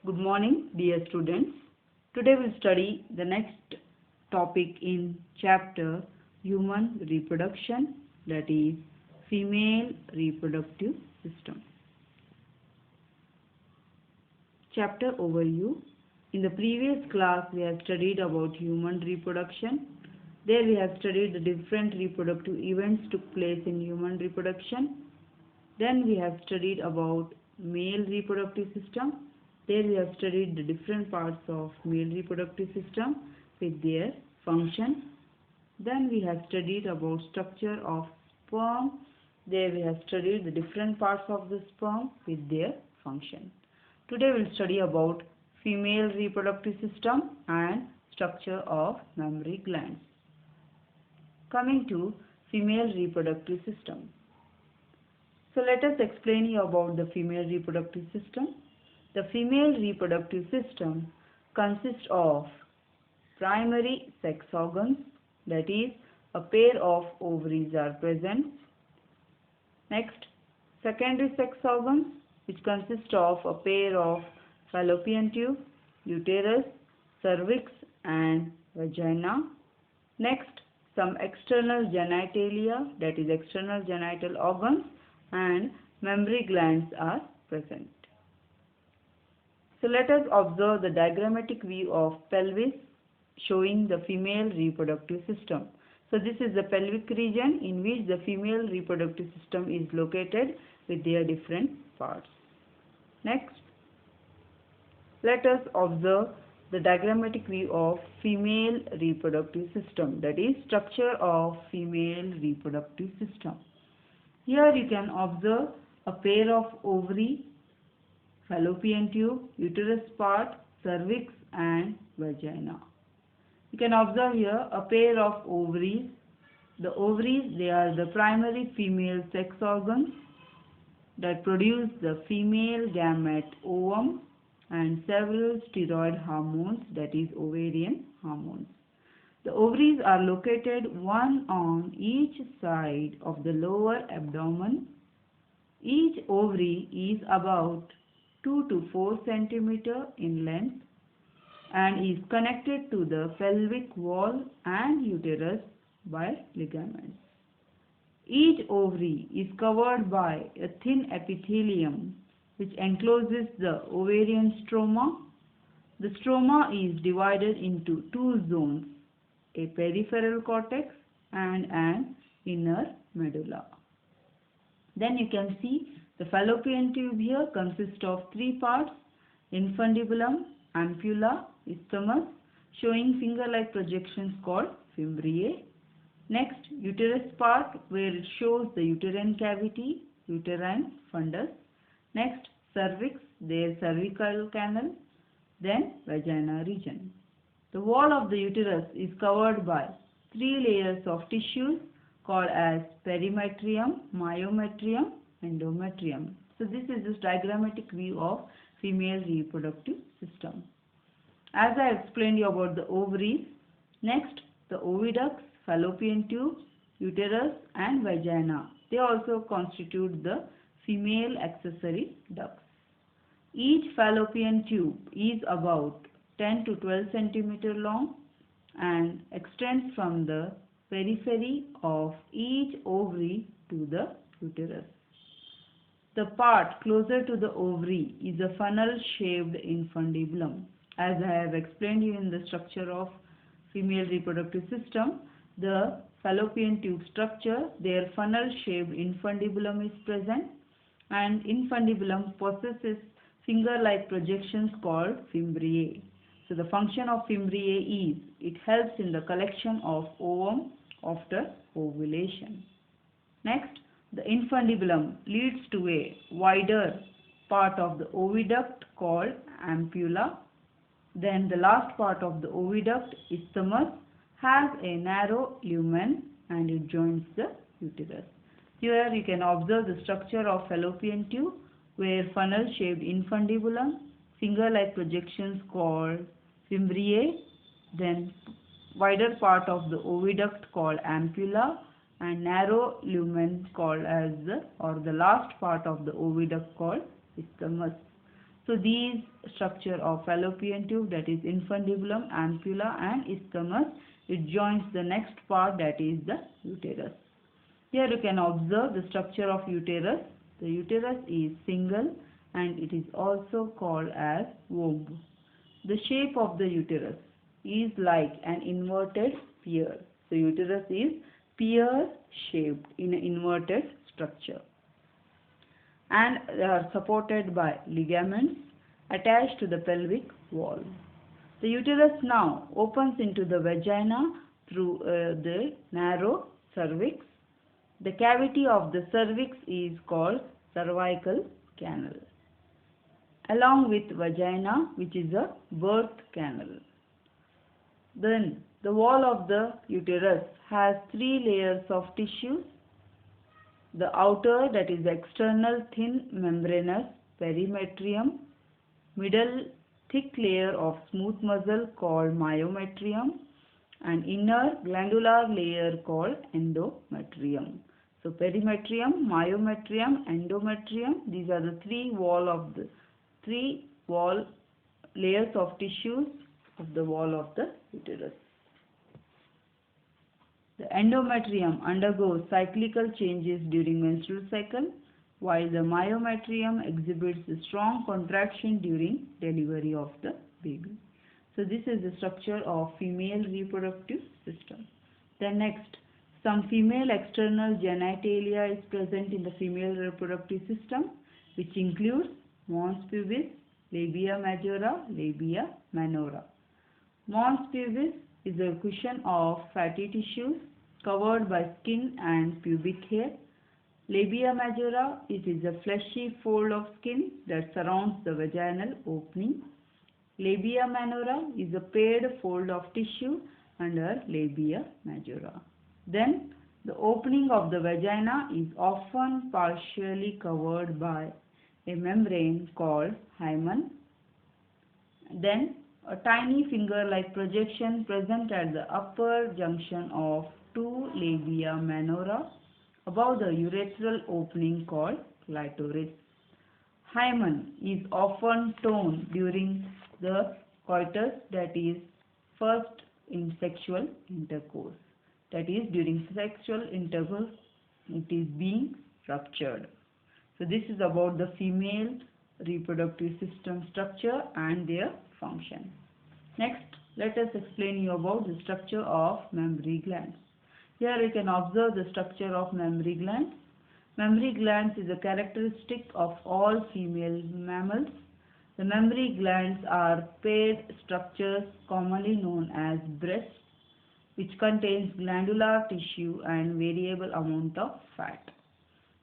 Good morning, dear students. Today we'll study the next topic in chapter Human Reproduction, that is Female Reproductive System. Chapter overview. In the previous class we have studied about human reproduction. There we have studied the different reproductive events took place in human reproduction. Then we have studied about male reproductive system. There we have studied the different parts of male reproductive system with their function. Then we have studied about structure of sperm. There we have studied the different parts of the sperm with their function. Today we will study about female reproductive system and structure of mammary glands. Coming to female reproductive system. So let us explain you about the female reproductive system. The female reproductive system consists of primary sex organs, that is, a pair of ovaries are present. Next, secondary sex organs, which consist of a pair of fallopian tube, uterus, cervix and vagina. Next, some external genitalia, that is external genital organs, and mammary glands are present. So let us observe the diagrammatic view of pelvis showing the female reproductive system. So this is the pelvic region in which the female reproductive system is located with their different parts. Next, let us observe the diagrammatic view of female reproductive system, that is structure of female reproductive system. Here you can observe a pair of ovary, fallopian tube, uterus part, cervix and vagina. You can observe here a pair of ovaries. The ovaries, they are the primary female sex organs that produce the female gamete ovum and several steroid hormones, that is ovarian hormones. The ovaries are located one on each side of the lower abdomen. Each ovary is about 2 to 4 centimeter in length and is connected to the pelvic wall and uterus by ligaments. Each ovary is covered by a thin epithelium which encloses the ovarian stroma. The stroma is divided into two zones, a peripheral cortex and an inner medulla. Then you can see the fallopian tube here consists of three parts: infundibulum, ampulla, isthmus, showing finger-like projections called fimbriae. Next, uterus part, where it shows the uterine cavity, uterine fundus. Next, cervix, their cervical canal. Then, vagina region. The wall of the uterus is covered by three layers of tissues called as perimetrium, myometrium, endometrium. So this is the diagrammatic view of female reproductive system. As I explained you about the ovaries, next the oviducts, fallopian tubes, uterus and vagina. They also constitute the female accessory ducts. Each fallopian tube is about 10 to 12 centimeter long and extends from the periphery of each ovary to the uterus. The part closer to the ovary is a funnel-shaped infundibulum. As I have explained you in the structure of female reproductive system, the fallopian tube structure, their funnel-shaped infundibulum is present, and infundibulum possesses finger-like projections called fimbriae. So the function of fimbriae is it helps in the collection of ovum after ovulation. Next, the infundibulum leads to a wider part of the oviduct called ampulla. Then the last part of the oviduct, isthmus, has a narrow lumen and it joins the uterus. Here you can observe the structure of fallopian tube where funnel-shaped infundibulum, finger-like projections called fimbriae, then wider part of the oviduct called ampulla and narrow lumen called as the last part of the oviduct called isthmus. So these structure of fallopian tube, that is infundibulum, ampulla and isthmus, it joins the next part, that is the uterus. Here you can observe the structure of uterus. The uterus is single and it is also called as womb. The shape of the uterus is like an inverted pear. So uterus is pear shaped in an inverted structure, and they are supported by ligaments attached to the pelvic wall. The uterus now opens into the vagina through the narrow cervix. The cavity of the cervix is called cervical canal, along with vagina, which is a birth canal. Then the wall of the uterus has 3 layers of tissues. The outer, that is the external thin membranous perimetrium, middle thick layer of smooth muscle called myometrium, and inner glandular layer called endometrium. So perimetrium, myometrium, endometrium, these are the 3 wall layers of tissues of the wall of the uterus. The endometrium undergoes cyclical changes during menstrual cycle, while the myometrium exhibits a strong contraction during delivery of the baby. So this is the structure of female reproductive system. Then next, some female external genitalia is present in the female reproductive system, which includes mons pubis, labia majora, labia minora. Mons pubis is a cushion of fatty tissues covered by skin and pubic hair. Labia majora, it is a fleshy fold of skin that surrounds the vaginal opening. Labia minora is a paired fold of tissue under labia majora. Then the opening of the vagina is often partially covered by a membrane called hymen. Then a tiny finger-like projection present at the upper junction of 2 labia minora above the urethral opening called clitoris. Hymen is often torn during the coitus, that is first in sexual intercourse. That is, during sexual intercourse it is being ruptured. So this is about the female reproductive system structure and their function. Next, let us explain you about the structure of mammary glands. Here you can observe the structure of mammary glands. Mammary glands is a characteristic of all female mammals. The mammary glands are paired structures commonly known as breasts, which contains glandular tissue and variable amount of fat.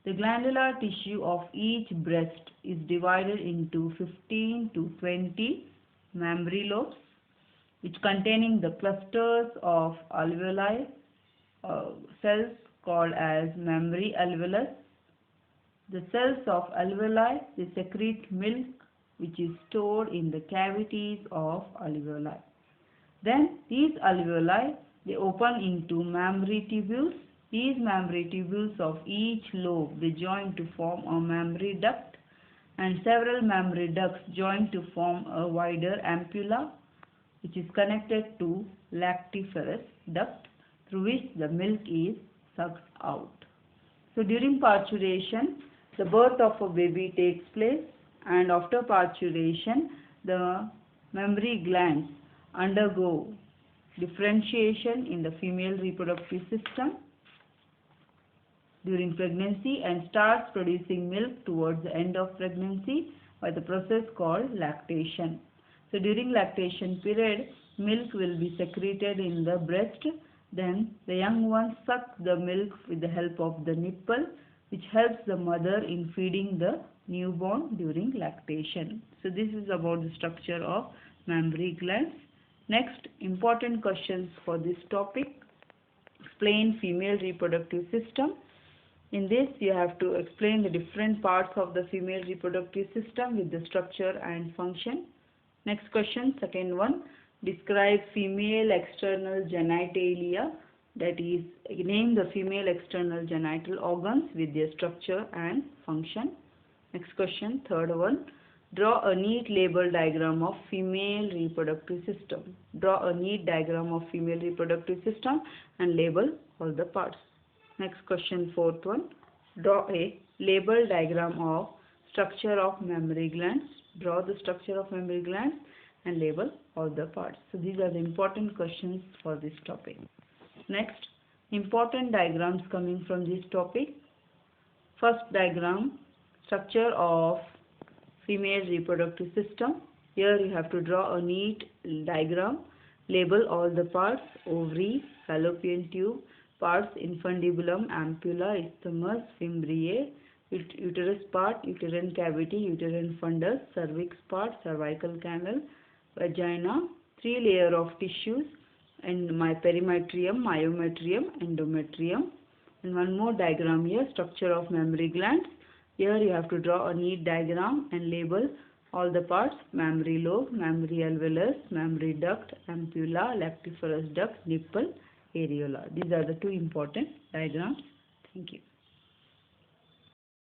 The glandular tissue of each breast is divided into 15 to 20 mammary lobes, which containing the clusters of alveoli cells called as mammary alveolus. The cells of alveoli, they secrete milk which is stored in the cavities of alveoli. Then these alveoli, they open into mammary tubules. These mammary tubules of each lobe, they join to form a mammary duct, and several mammary ducts join to form a wider ampulla, which is connected to lactiferous duct, through which the milk is sucked out. So during parturition, the birth of a baby takes place, and after parturition, the mammary glands undergo differentiation in the female reproductive system during pregnancy and starts producing milk towards the end of pregnancy by the process called lactation. So during lactation period, milk will be secreted in the breast. Then the young ones suck the milk with the help of the nipple, which helps the mother in feeding the newborn during lactation. So this is about the structure of mammary glands. Next, important questions for this topic. Explain female reproductive system. In this, you have to explain the different parts of the female reproductive system with the structure and function. Next question, second one. Describe female external genitalia, that is, name the female external genital organs with their structure and function. Next question, third one. Draw a neat label diagram of female reproductive system. Draw a neat diagram of female reproductive system and label all the parts. Next question, fourth one. Draw a label diagram of structure of mammary glands. Draw the structure of mammary glands and label all the parts. So these are the important questions for this topic. Next, important diagrams coming from this topic. First diagram, structure of female reproductive system. Here you have to draw a neat diagram, label all the parts: ovary, fallopian tube, parts infundibulum, ampulla, isthmus, fimbriae, uterus part, uterine cavity, uterine fundus, cervix part, cervical canal, vagina, 3 layers of tissues, and my perimetrium, myometrium, endometrium. And one more diagram here, structure of mammary glands. Here you have to draw a neat diagram and label all the parts: mammary lobe, mammary alveolus, mammary duct, ampulla, lactiferous duct, nipple, areola. These are the 2 important diagrams. Thank you.